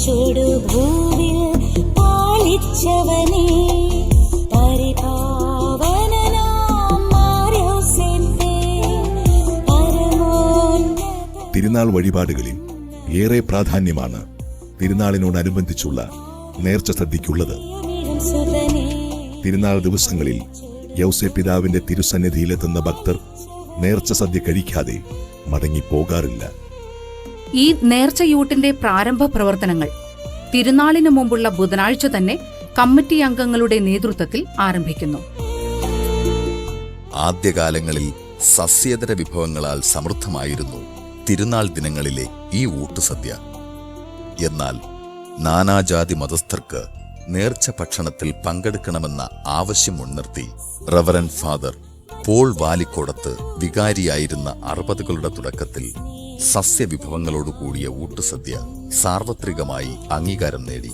ചുടുഭൂവിൽ പാലിച്ചവനേ തിരുനാൾ വഴിപാടുകളിൽ ഏറെ പ്രാധാന്യമാണ് തിരുനാളിനോടനുബന്ധിച്ചുള്ള നേർച്ച സദ്യയ്ക്കുള്ളത്. തിരുനാൾ ദിവസങ്ങളിൽ യൗസേപ്പിതാവിന്റെ തിരുസന്നിധിയിലെത്തുന്ന ഭക്തർ നേർച്ച സദ്യ കഴിക്കാതെ മടങ്ങിപ്പോകാറില്ല. ഈ നേർച്ചയൂട്ടിന്റെ പ്രാരംഭ പ്രവർത്തനങ്ങൾ തിരുനാളിനു മുമ്പുള്ള ബുധനാഴ്ച തന്നെ കമ്മിറ്റി അംഗങ്ങളുടെ നേതൃത്വത്തിൽ ആരംഭിക്കുന്നു. ആദ്യകാലങ്ങളിൽ സസ്യേതര വിഭവങ്ങളാൽ സമൃദ്ധമായിരുന്നു തിരുനാൾ ദിനങ്ങളിലെ ഈ ഊട്ടുസദ്യ. എന്നാൽ നാനാജാതി മതസ്ഥർക്ക് നേർച്ച ഭക്ഷണത്തിൽ പങ്കെടുക്കണമെന്ന ആവശ്യം മുൻനിർത്തി റവറൻ ഫാദർ പോൾ വാലിക്കോടത്ത് വികാരിയായിരുന്ന 60കളുടെ തുടക്കത്തിൽ സസ്യവിഭവങ്ങളോടുകൂടിയ ഊട്ടുസദ്യ സാർവത്രികമായി അംഗീകാരം നേടി.